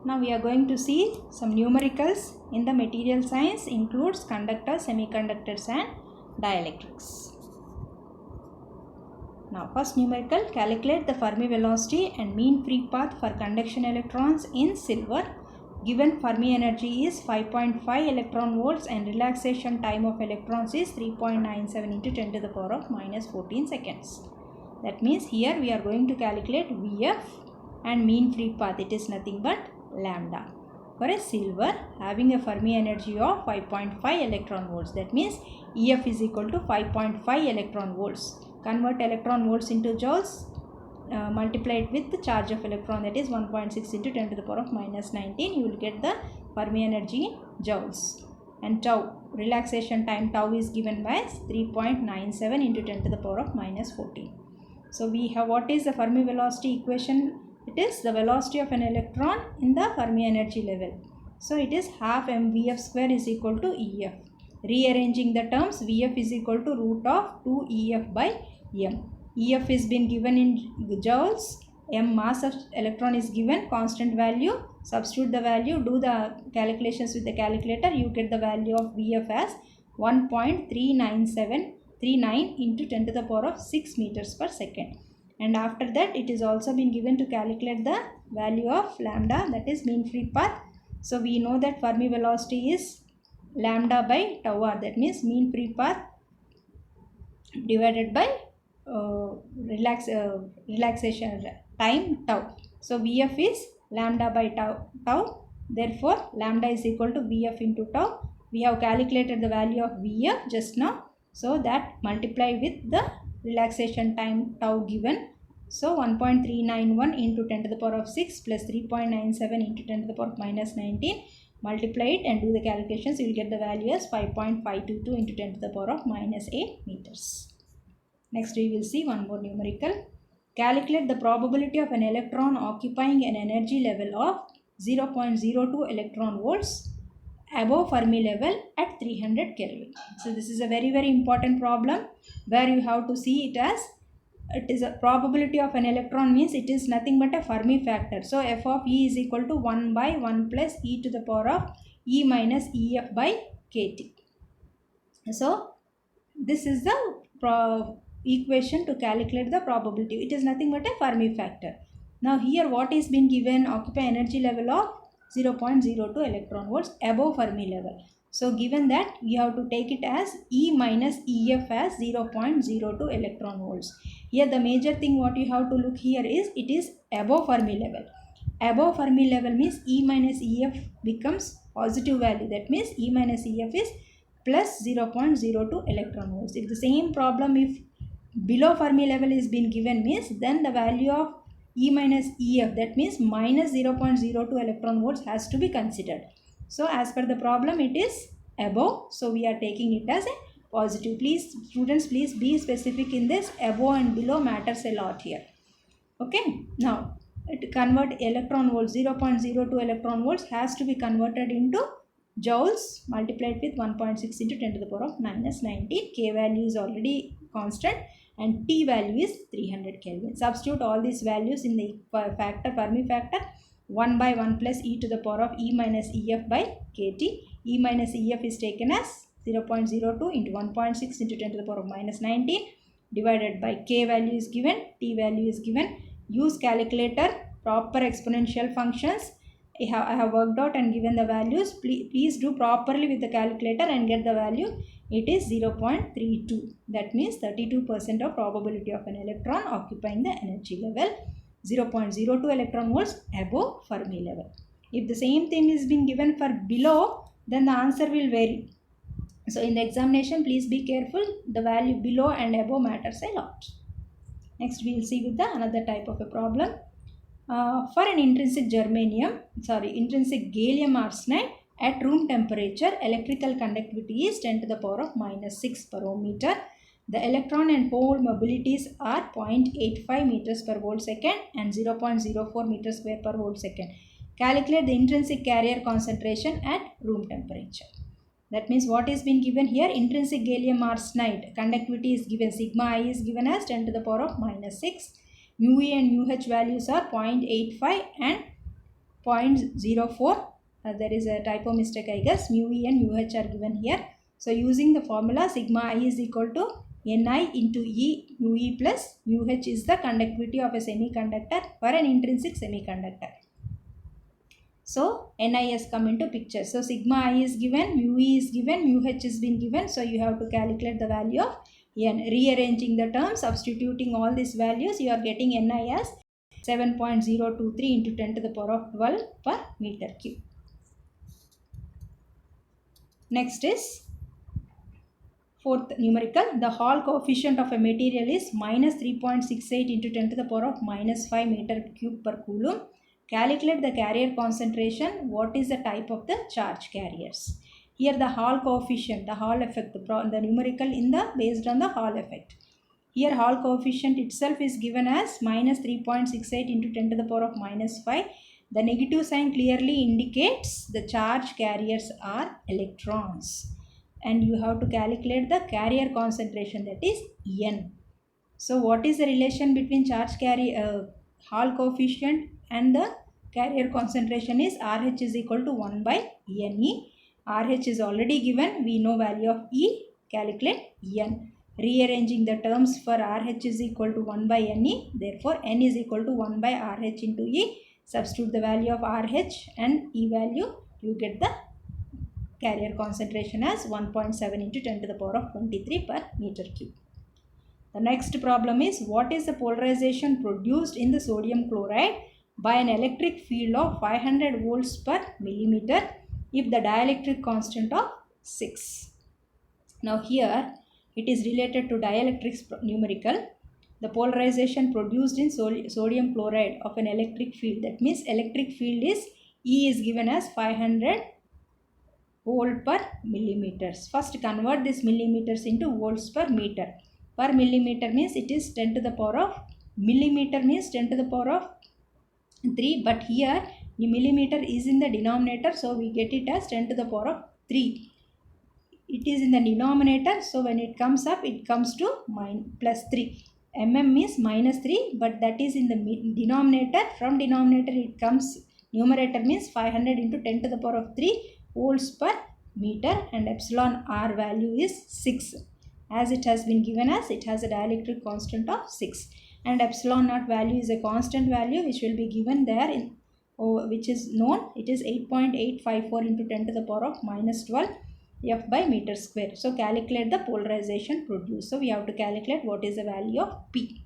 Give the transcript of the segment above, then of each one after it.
Now we are going to see some numericals in the material science, includes conductors, semiconductors and dielectrics. Now first numerical, calculate the Fermi velocity and mean free path for conduction electrons in silver. Given Fermi energy is 5.5 electron volts and relaxation time of electrons is 3.97 into 10 to the power of minus 14 seconds. That means here we are going to calculate Vf and mean free path. It is nothing but lambda. For a silver having a Fermi energy of 5.5 electron volts, that means Ef is equal to 5.5 electron volts. Convert electron volts into joules, multiply it with the charge of electron, that is 1.6 into 10 to the power of minus 19. You will get the Fermi energy in joules. And tau, relaxation time tau is given by 3.97 into 10 to the power of minus 14. So we have, what is the Fermi velocity equation? It is the velocity of an electron in the Fermi energy level. So it is half mvf square is equal to Ef. Rearranging the terms, Vf is equal to root of 2 Ef by m. Ef is been given in joules, m mass of electron is given, constant value, substitute the value, do the calculations with the calculator, you get the value of Vf as 1.39739 into 10 to the power of 6 meters per second. And after that it is also been given to calculate the value of lambda, that is mean free path. So we know that Fermi velocity is lambda by tau r, that means mean free path divided by relaxation time tau. So Vf is lambda by tau. Therefore lambda is equal to Vf into tau. We have calculated the value of Vf just now. So that multiply with the relaxation time tau given. So 1.391 into 10 to the power of 6 plus 3.97 into 10 to the power of minus 19. Multiply it and do the calculations. You will get the value as 5.522 into 10 to the power of minus 8 meters. Next we will see one more numerical. Calculate the probability of an electron occupying an energy level of 0.02 electron volts above Fermi level at 300 Kelvin. So this is a very important problem where you have to see it as, it is a probability of an electron means it is nothing but a Fermi factor. So f of E is equal to 1 by 1 plus e to the power of E minus Ef by kT. So this is the equation to calculate the probability. It is nothing but a Fermi factor. Now here what is been given, occupy energy level of 0.02 electron volts above Fermi level. So given that, we have to take it as E minus Ef as 0.02 electron volts. Here the major thing what you have to look here is, it is above Fermi level. Above Fermi level means E minus Ef becomes positive value. That means E minus Ef is plus 0.02 electron volts. If the same problem, if below Fermi level is been given means, then the value of E minus Ef, that means minus 0.02 electron volts has to be considered. So as per the problem it is above, so we are taking it as a positive. Please students, please be specific in this. Above and below matters a lot here. Okay, now to convert electron volts, 0.02 electron volts has to be converted into joules, multiplied with 1.6 into 10 to the power of minus 19. K value is already constant and T value is 300 Kelvin. Substitute all these values in the factor, Fermi factor. 1 by 1 plus e to the power of E minus Ef by kT. E minus Ef is taken as 0.02 into 1.6 into 10 to the power of minus 19 divided by K value is given, T value is given. Use calculator, proper exponential functions. I have worked out and given the values. Please do properly with the calculator and get the value. It is 0.32. That means 32% of probability of an electron occupying the energy level 0.02 electron volts above Fermi level. If the same thing is being given for below, then the answer will vary. So in the examination, please be careful. The value below and above matters a lot. Next we will see with the another type of a problem. For an intrinsic gallium arsenide at room temperature, electrical conductivity is 10 to the power of minus 6 per ohm meter. The electron and hole mobilities are 0.85 meters per volt second and 0.04 meters square per volt second. Calculate the intrinsic carrier concentration at room temperature. That means what is been given here, intrinsic gallium arsenide conductivity is given, sigma I is given as 10 to the power of minus 6. Mu E and mu H values are 0.85 and 0.04. There is a typo mistake, I guess. Mu E and mu H are given here. So using the formula, sigma I is equal to Ni into E, mu E plus mu H is the conductivity of a semiconductor for an intrinsic semiconductor. So Ni has come into picture. So sigma I is given, mu E is given, mu H has been given. So you have to calculate the value of N. Rearranging the terms, substituting all these values, you are getting Ni as 7.023 into 10 to the power of 12 per meter cube. Next is fourth numerical. The Hall coefficient of a material is minus 3.68 into 10 to the power of minus 5 meter cube per coulomb. Calculate the carrier concentration. What is the type of the charge carriers? Here the Hall coefficient, the Hall effect, the numerical in the based on the Hall effect. Here Hall coefficient itself is given as minus 3.68 into 10 to the power of minus 5. The negative sign clearly indicates the charge carriers are electrons. And you have to calculate the carrier concentration, that is N. So what is the relation between charge carrier Hall coefficient and the carrier concentration is RH is equal to 1 by Ne. RH is already given. We know value of E. Calculate N. Rearranging the terms for RH is equal to 1 by Ne. Therefore, N is equal to 1 by RH into E. Substitute the value of RH and E value. You get the carrier concentration as 1.7 into 10 to the power of 23 per meter cube. The next problem is, what is the polarization produced in the sodium chloride by an electric field of 500 volts per millimeter if the dielectric constant of 6. Now here it is related to dielectrics numerical. The polarization produced in sodium chloride of an electric field, that means electric field is E is given as 500 volt per millimeters. First convert this millimeters into volts per meter. Per millimeter means it is 10 to the power of, millimeter means 10 to the power of 3, but here the millimeter is in the denominator, so we get it as 10 to the power of 3. It is in the denominator, so when it comes up, it comes to plus 3. Means minus 3, but that is in the denominator. From denominator it comes, numerator means 500 into 10 to the power of 3 volts per meter, and epsilon R value is 6. As it has been given as, it has a dielectric constant of 6. And epsilon naught value is a constant value which will be given there in, which is known, it is 8.854 into 10 to the power of minus 12 F by meter square. So calculate the polarization produced. So we have to calculate what is the value of P.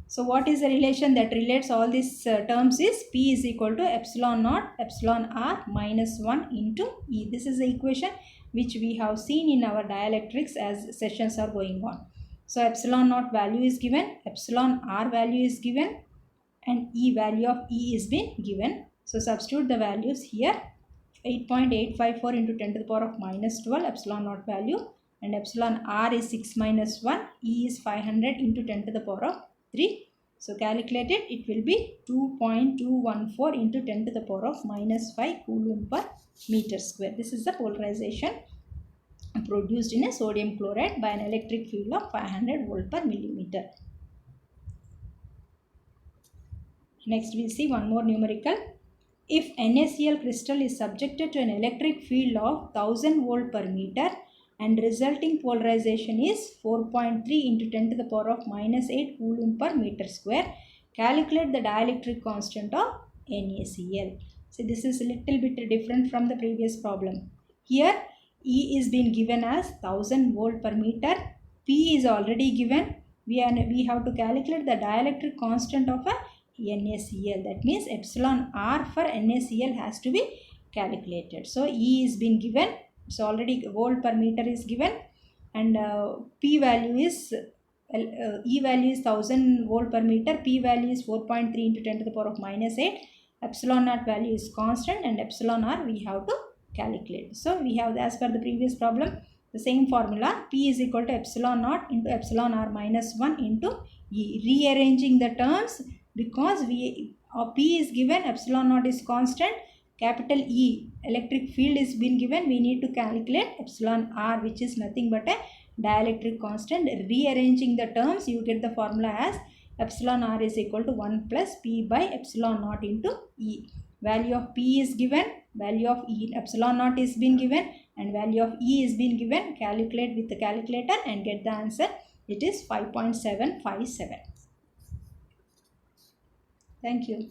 So what is the relation that relates all these terms is P is equal to epsilon naught epsilon R minus 1 into E. This is the equation which we have seen in our dielectrics as sessions are going on. So epsilon naught value is given, epsilon R value is given, and E value of E is been given. So substitute the values here. 8.854 into 10 to the power of minus 12 epsilon naught value, and epsilon R is 6 minus 1, E is 500 into 10 to the power of 3. So calculated, it will be 2.214 into 10 to the power of minus 5 coulomb per meter square. This is the polarization produced in a sodium chloride by an electric field of 500 volt per millimeter. Next we see one more numerical. If NaCl crystal is subjected to an electric field of 1000 volt per meter and resulting polarization is 4.3 into 10 to the power of minus 8 coulomb per meter square, calculate the dielectric constant of NaCl. So this is a little bit different from the previous problem. Here E is being given as 1000 volt per meter, P is already given. We have to calculate the dielectric constant of a NaCl. That means epsilon R for NaCl has to be calculated. So E is been given. So already volt per meter is given, and P value is E value is 1000 volt per meter. P value is 4.3 into 10 to the power of minus 8. Epsilon naught value is constant, and epsilon R we have to calculate. So we have, as per the previous problem, the same formula. P is equal to epsilon naught into epsilon R minus 1 into E. Rearranging the terms, because P is given, epsilon naught is constant, capital E electric field is been given, we need to calculate epsilon R, which is nothing but a dielectric constant. Rearranging the terms, you get the formula as epsilon R is equal to 1 plus P by epsilon naught into E. value of P is given, value of E epsilon naught is been given, and value of E is been given. Calculate with the calculator and get the answer. It is 5.757. Thank you.